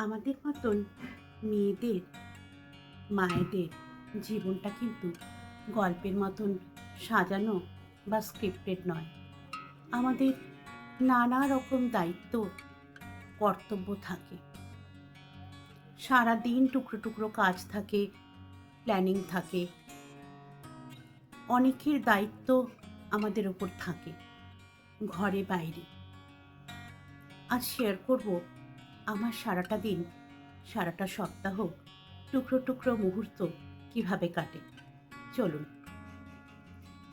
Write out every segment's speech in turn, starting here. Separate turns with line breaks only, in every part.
আমাদের মতন মেয়েদের, মায়েদের জীবনটা কিন্তু গল্পের মতন সাজানো বা স্ক্রিপ্টেড নয়। আমাদের নানা রকম দায়িত্ব, কর্তব্য থাকে। সারাদিন টুকরো টুকরো কাজ থাকে, প্ল্যানিং থাকে, অনেকের দায়িত্ব আমাদের ওপর থাকে, ঘরে বাইরে। আজ শেয়ার করব আমার সারাটা দিন, সারাটা সপ্তাহ, টুকরো টুকরো মুহূর্ত কিভাবে কাটে। চলুন,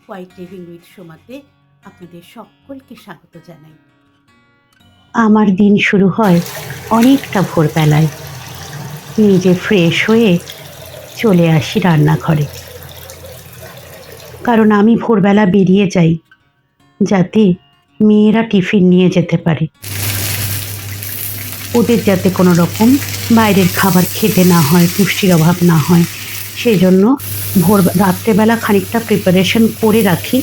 হোয়াইট লিভিং উইথ সোমাতে আপনাদের সকলকে স্বাগত জানাই। আমার দিন শুরু হয় অনেকটা ভোরবেলায়। নিজে ফ্রেশ হয়ে চলে আসি রান্নাঘরে, কারণ আমি ভোরবেলা বেরিয়ে যাই যাতে মেয়েরা টিফিন নিয়ে যেতে পারে, ওদের যাতে কোনো রকম বাইরের খাবার খেতে না হয়, পুষ্টির অভাব না হয়। সেই জন্য রাত্রেবেলা খানিকটা প্রিপারেশন করে রাখি,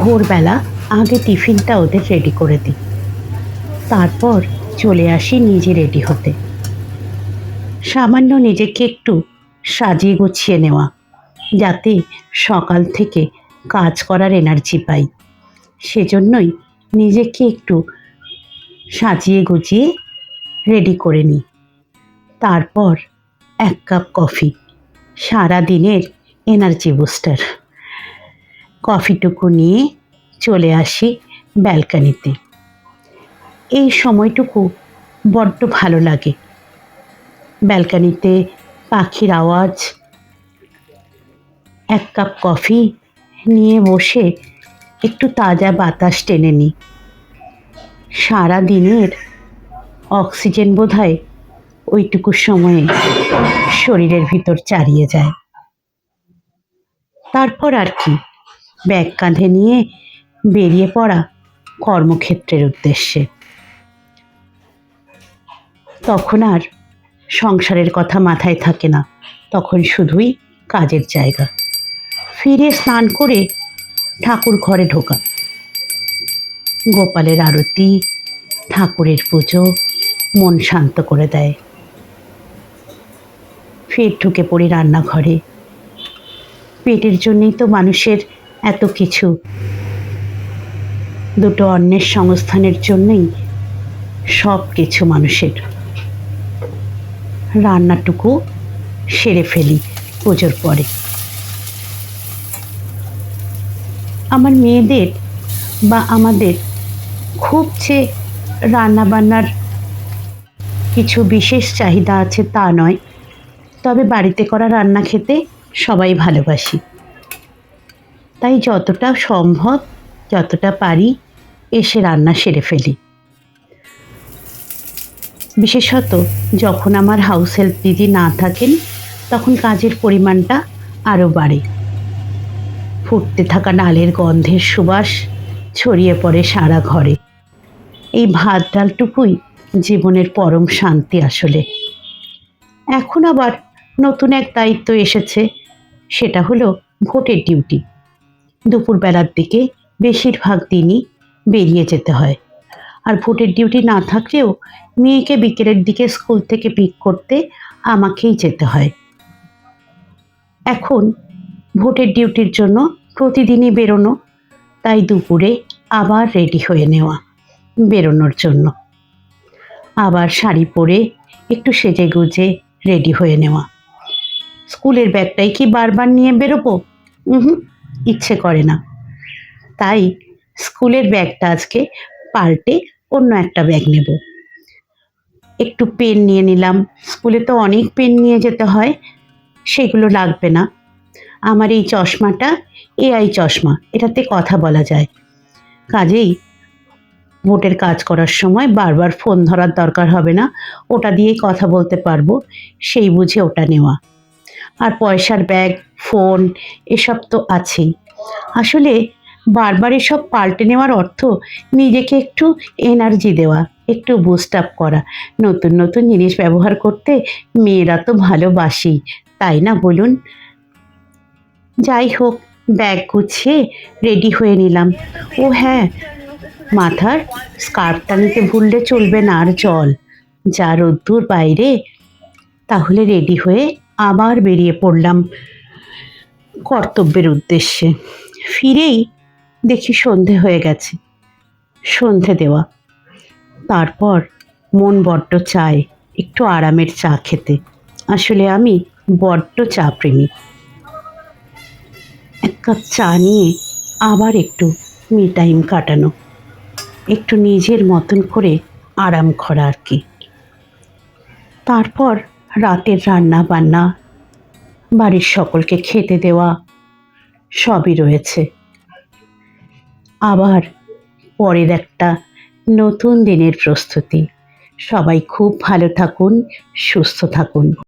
ভোরবেলা আগে টিফিনটা ওদের রেডি করে দিই, তারপর চলে আসি নিজে রেডি হতে। সামান্য নিজেকে একটু সাজিয়ে গুছিয়ে নেওয়া, যাতে সকাল থেকে কাজ করার এনার্জি পাই। সেজন্যই নিজেকে একটু সাজিয়ে গুছিয়ে রেডি করে নিই। তারপর এক কাপ কফি, সারা দিনের এনার্জি বুস্টার। কফিটুকু নিয়ে চলে আসি ব্যালকনিতে। এই সময়টুকু বড্ড ভালো লাগে। ব্যালকনিতে পাখির আওয়াজ, এক কাপ কফি নিয়ে বসে একটু তাজা বাতাস টেনে নিই। সারা দিনের অক্সিজেন বোধহয় ওইটুকু সময়ে শরীরের ভিতর চারিয়ে যায়। তারপর আর কি, ব্যাগ কাঁধে নিয়ে বেরিয়ে পড়া কর্মক্ষেত্রের উদ্দেশ্যে। তখন আর সংসারের কথা মাথায় থাকে না, তখন শুধুই কাজের জায়গা। ফিরে স্নান করে ঠাকুর ঘরে ঢোকা, গোপালের আরতি, ঠাকুরের পুজো মন শান্ত করে দেয়। ফের ঢুকে পড়ি রান্নাঘরে। পেটের জন্যই তো মানুষের এত কিছু, দুটো অন্নের সংস্থানের জন্যই সব কিছু মানুষের। রান্নাটুকু সেরে ফেলি পুজোর পরে। আমার মেয়েদের বা আমাদের খুব যে রান্নাবান্নার কিছু বিশেষ চাহিদা আছে তা নয়, তবে বাড়িতে করা রান্না খেতে সবাই ভালোবাসি। তাই যতটা সম্ভব, যতটা পারি এসে রান্না সেরে ফেলি। বিশেষত যখন আমার হাউস হেল্প দিদি না থাকেন, তখন কাজের পরিমাণটা আরও বাড়ে। ফুটতে থাকা ডালের গন্ধের সুবাস ছড়িয়ে পড়ে সারা ঘরে। এই ভাত ডালটুকুই জীবনের পরম শান্তি আসলে। এখন আবার নতুন এক দায়িত্ব এসেছে, সেটা হলো ভোটের ডিউটি। দুপুরবেলার দিকে বেশিরভাগ দিনই বেরিয়ে যেতে হয়, আর ভোটের ডিউটি না থাকলেও মেয়েকে বিকেলের দিকে স্কুল থেকে পিক করতে আমাকেই যেতে হয়। এখন ভোটের ডিউটির জন্য প্রতিদিনই বেরোনো, তাই দুপুরে আবার রেডি হয়ে নেওয়া বেরোনোর জন্য। আবার শাড়ি পরে একটু সেজে গুজে রেডি হয়ে নেওয়া। স্কুলের ব্যাগটাই কি বারবার নিয়ে বেরোবো? ইচ্ছে করে না। তাই স্কুলের ব্যাগটা আজকে পাল্টে অন্য একটা ব্যাগ নেব। একটু পেন নিয়ে নিলাম, স্কুলে তো অনেক পেন নিয়ে যেতে হয়, সেগুলো লাগবে না। আমার এই চশমাটা এআই চশমা, এটাতে কথা বলা যায়, কাজেই ভোটের কাজ করার সময় বারবার ফোন ধরার দরকার হবে না, ওটা দিয়েই কথা বলতে পারবো, সেই বুঝে ওটা নেওয়া। আর পয়সার ব্যাগ, ফোন এসব তো আছেই। আসলে বারবার এসব পাল্টে নেওয়ার অর্থ নিজেকে একটু এনার্জি দেওয়া, একটু বুস্ট আপ করা। নতুন নতুন জিনিস ব্যবহার করতে মেয়েরা তো ভালোবাসি, তাই না বলুন? যাই হোক, ব্যাগ গুছিয়ে রেডি হয়ে নিলাম। ও হ্যাঁ, মাথার স্কার্ফটা নিতে ভুললে চলবে না, আর জল যা রোদ্দুর বাইরে, তাহলে রেডি হয়ে আবার বেরিয়ে পড়লাম কর্তব্যের উদ্দেশ্যে। ফিরেই দেখি সন্ধে হয়ে গেছে, সন্ধে দেওয়া। তারপর মন বড্ড চায় একটু আরামের চা খেতে। আসলে আমি বড্ড চা প্রেমী। এক কাপ চা নিয়ে আবার একটু মি টাইম কাটানো, একটু নিজের মতন করে আরাম করা আর কি। তারপর রাতের রান্না বান্না, বাড়ির সকলকে খেতে দেওয়া, সবই রয়েছে। আবার পরের একটা নতুন দিনের প্রস্তুতি। সবাই খুব ভালো থাকুন, সুস্থ থাকুন।